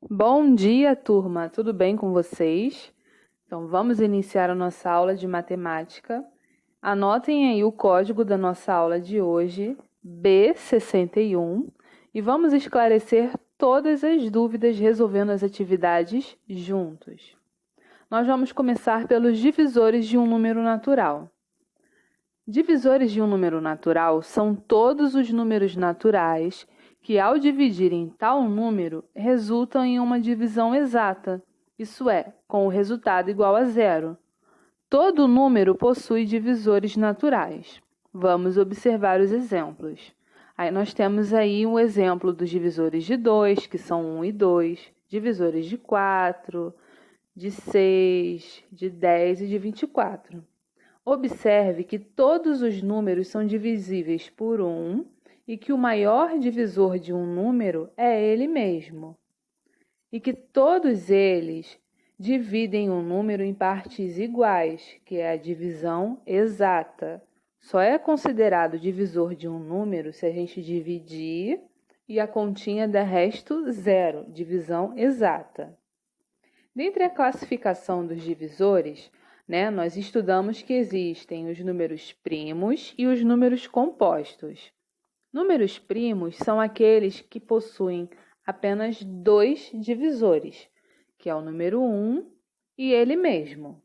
Bom dia, turma! Tudo bem com vocês? Então, vamos iniciar a nossa aula de matemática. Anotem aí o código da nossa aula de hoje, B61, e vamos esclarecer todas as dúvidas resolvendo as atividades juntos. Nós vamos começar pelos divisores de um número natural. Divisores de um número natural são todos os números naturais que, ao dividir em tal número, resultam em uma divisão exata, isso é, com o resultado igual a zero. Todo número possui divisores naturais. Vamos observar os exemplos. Aí nós temos aí um exemplo dos divisores de 2, que são 1 e 2, divisores de 4, de 6, de 10 e de 24. Observe que todos os números são divisíveis por 1 e que o maior divisor de um número é ele mesmo. E que todos eles dividem um número em partes iguais, que é a divisão exata. Só é considerado divisor de um número se a gente dividir e a continha der resto zero, divisão exata. Dentre a classificação dos divisores, nós estudamos que existem os números primos e os números compostos. Números primos são aqueles que possuem apenas dois divisores, que é o número 1 e ele mesmo.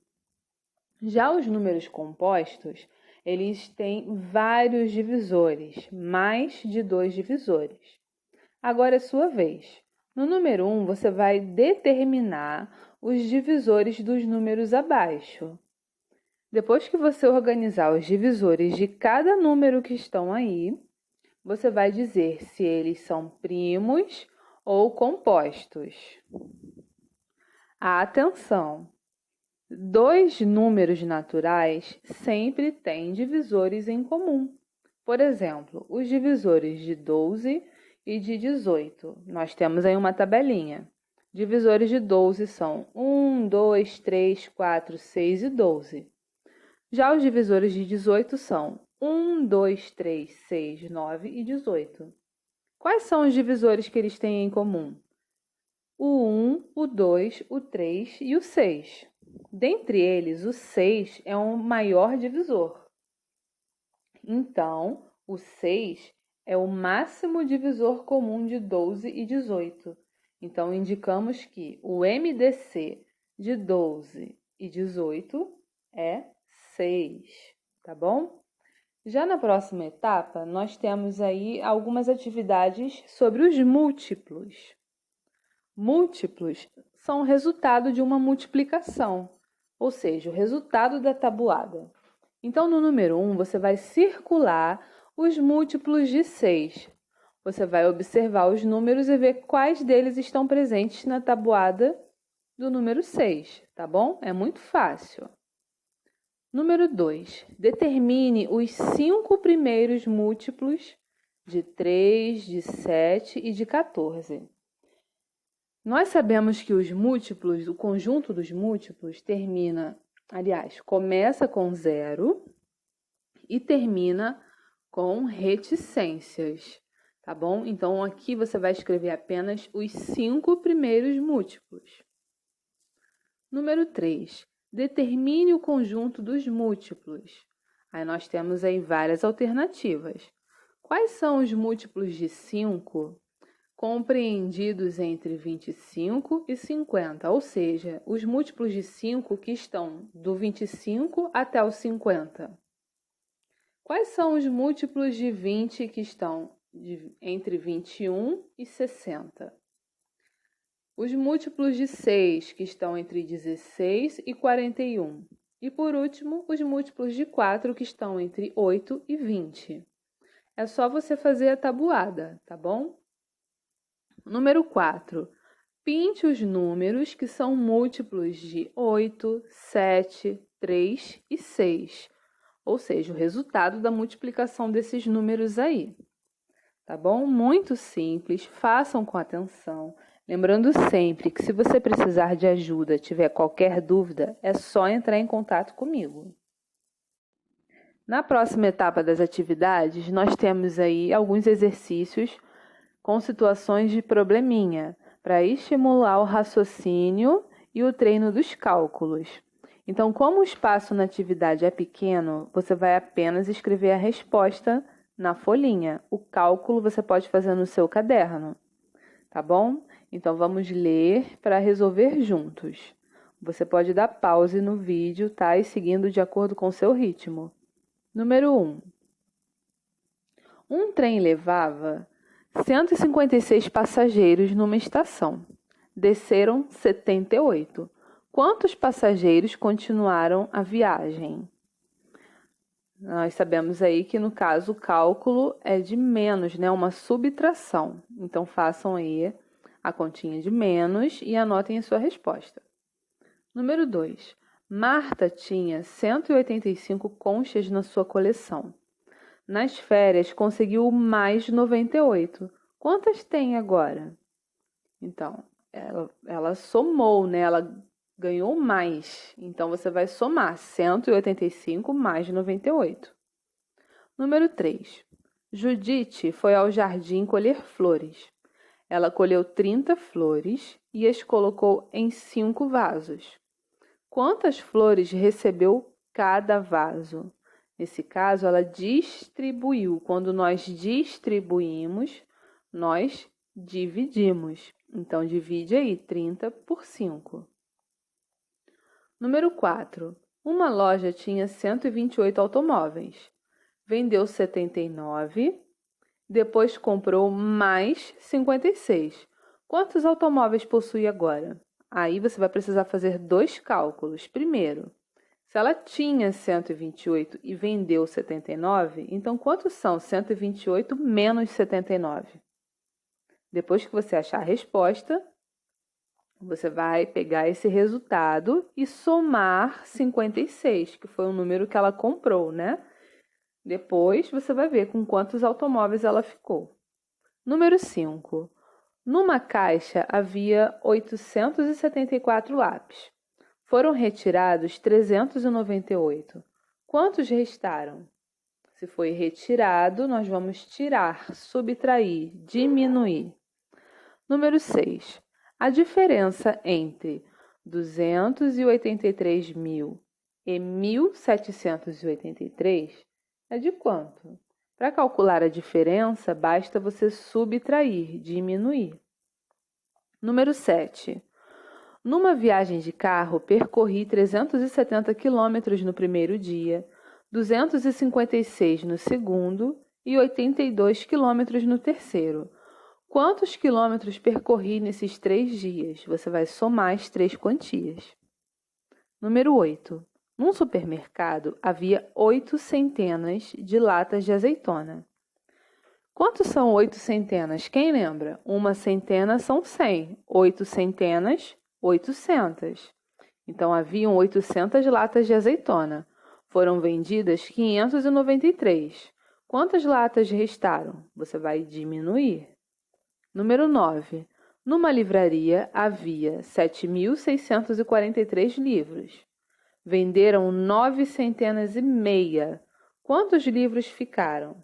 Já os números compostos, eles têm vários divisores, mais de 2 divisores. Agora é sua vez. No número 1, você vai determinar os divisores dos números abaixo. Depois que você organizar os divisores de cada número que estão aí, você vai dizer se eles são primos ou compostos. Atenção! 2 números naturais sempre têm divisores em comum. Por exemplo, os divisores de 12 e de 18. Nós temos aí uma tabelinha. Divisores de 12 são 1, 2, 3, 4, 6 e 12. Já os divisores de 18 são 1, 2, 3, 6, 9 e 18. Quais são os divisores que eles têm em comum? O 1, o 2, o 3 e o 6. Dentre eles, o 6 é o maior divisor. Então, o 6 é o máximo divisor comum de 12 e 18. Então, indicamos que o MDC de 12 e 18 é 6, tá bom? Já na próxima etapa, nós temos aí algumas atividades sobre os múltiplos. Múltiplos são o resultado de uma multiplicação, ou seja, o resultado da tabuada. Então, no número 1, você vai circular os múltiplos de 6. Você vai observar os números e ver quais deles estão presentes na tabuada do número 6, tá bom? É muito fácil. Número 2. Determine os 5 primeiros múltiplos de 3, de 7 e de 14. Nós sabemos que os múltiplos, o conjunto dos múltiplos começa com 0 e termina com reticências, tá bom? Então, aqui você vai escrever apenas os 5 primeiros múltiplos. Número 3. Determine o conjunto dos múltiplos. Aí nós temos aí várias alternativas. Quais são os múltiplos de 5 compreendidos entre 25 e 50? Ou seja, os múltiplos de 5 que estão do 25 até o 50. Quais são os múltiplos de 20 que estão entre 21 e 60? Os múltiplos de 6, que estão entre 16 e 41. E, por último, os múltiplos de 4, que estão entre 8 e 20. É só você fazer a tabuada, tá bom? Número 4. Pinte os números que são múltiplos de 8, 7, 3 e 6. Ou seja, o resultado da multiplicação desses números aí. Tá bom? Muito simples, façam com atenção. Lembrando sempre que se você precisar de ajuda, tiver qualquer dúvida, é só entrar em contato comigo. Na próxima etapa das atividades, nós temos aí alguns exercícios com situações de probleminha, para estimular o raciocínio e o treino dos cálculos. Então, como o espaço na atividade é pequeno, você vai apenas escrever a resposta na folhinha. O cálculo você pode fazer no seu caderno, tá bom? Então, vamos ler para resolver juntos. Você pode dar pause no vídeo, tá? E seguindo de acordo com o seu ritmo. Número 1. Um trem levava 156 passageiros numa estação. Desceram 78. Quantos passageiros continuaram a viagem? Nós sabemos aí que, no caso, o cálculo é de menos, né? Uma subtração. Então, façam aí a continha de menos e anotem a sua resposta. Número 2. Marta tinha 185 conchas na sua coleção. Nas férias, conseguiu mais 98. Quantas tem agora? Então, ela somou, né? Ela ganhou mais. Então, você vai somar 185 mais 98. Número 3. Judite foi ao jardim colher flores. Ela colheu 30 flores e as colocou em 5 vasos. Quantas flores recebeu cada vaso? Nesse caso, ela distribuiu. Quando nós distribuímos, nós dividimos. Então, divide aí 30 por 5. Número 4. Uma loja tinha 128 automóveis. Vendeu 79, depois comprou mais 56. Quantos automóveis possui agora? Aí você vai precisar fazer 2 cálculos. Primeiro, se ela tinha 128 e vendeu 79, então quantos são 128 menos 79? Depois que você achar a resposta, você vai pegar esse resultado e somar 56, que foi o número que ela comprou, né? Depois você vai ver com quantos automóveis ela ficou. Número 5. Numa caixa havia 874 lápis. Foram retirados 398. Quantos restaram? Se foi retirado, nós vamos tirar, subtrair, diminuir. Número 6. A diferença entre 283.000 e 1.783 é de quanto? Para calcular a diferença, basta você subtrair, diminuir. Número 7. Numa viagem de carro, percorri 370 quilômetros no primeiro dia, 256 no segundo e 82 quilômetros no terceiro. Quantos quilômetros percorri nesses 3 dias? Você vai somar as 3 quantias. Número 8. Num supermercado havia 8 centenas de latas de azeitona. Quantos são 8 centenas? Quem lembra? Uma centena são 100. 8 centenas, 800. Então, haviam 800 latas de azeitona. Foram vendidas 593. Quantas latas restaram? Você vai diminuir. Número 9. Numa livraria havia 7.643 livros. Venderam 9 centenas e meia. Quantos livros ficaram?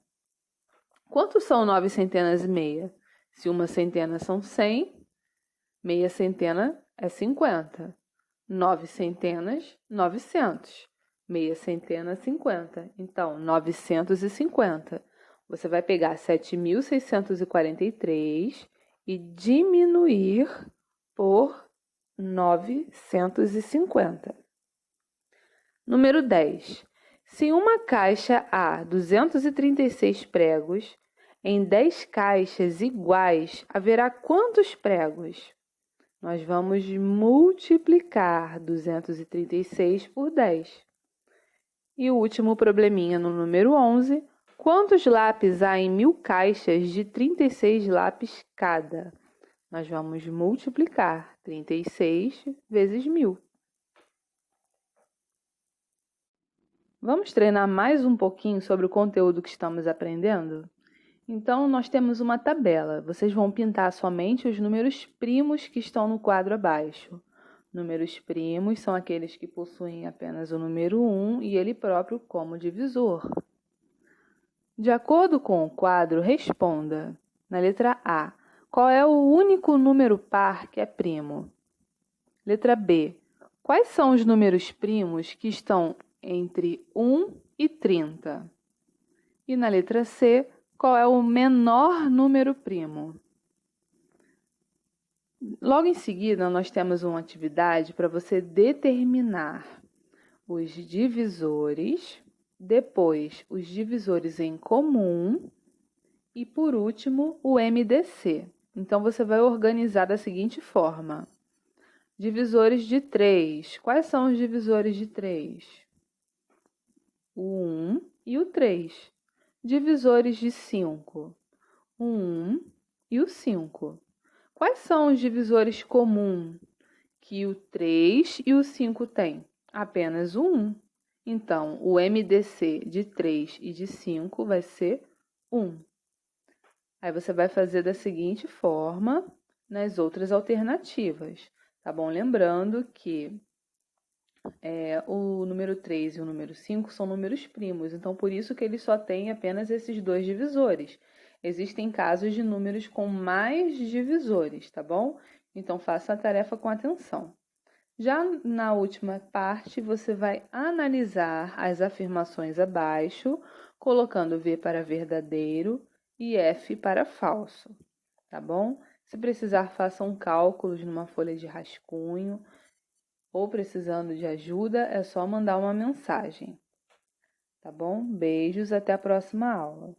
Quantos são 9 centenas e meia? Se uma centena são 100, meia centena é 50. 9 centenas, 900. Meia centena, 50. Então, 950. Você vai pegar 7.643 e diminuir por 950. Número 10. Se uma caixa há 236 pregos, em 10 caixas iguais haverá quantos pregos? Nós vamos multiplicar 236 por 10. E o último probleminha no número 11. Quantos lápis há em 1.000 caixas de 36 lápis cada? Nós vamos multiplicar 36 vezes 1.000. Vamos treinar mais um pouquinho sobre o conteúdo que estamos aprendendo? Então, nós temos uma tabela. Vocês vão pintar somente os números primos que estão no quadro abaixo. Números primos são aqueles que possuem apenas o número 1 e ele próprio como divisor. De acordo com o quadro, responda. Na letra A, qual é o único número par que é primo? Letra B, quais são os números primos que estão entre 1 e 30? E na letra C, qual é o menor número primo? Logo em seguida, nós temos uma atividade para você determinar os divisores, depois os divisores em comum e, por último, o MDC. Então, você vai organizar da seguinte forma. Divisores de 3. Quais são os divisores de 3? O 1 e o 3. Divisores de 5. O 1 e o 5. Quais são os divisores comuns que o 3 e o 5 têm? Apenas o 1. Então, o MDC de 3 e de 5 vai ser 1. Aí você vai fazer da seguinte forma nas outras alternativas, tá bom? Lembrando que o número 3 e o número 5 são números primos, então por isso que eles só têm apenas esses dois divisores. Existem casos de números com mais divisores, tá bom? Então faça a tarefa com atenção. Já na última parte, você vai analisar as afirmações abaixo, colocando V para verdadeiro e F para falso, tá bom? Se precisar, façam cálculos numa folha de rascunho ou precisando de ajuda, é só mandar uma mensagem, tá bom? Beijos, até a próxima aula.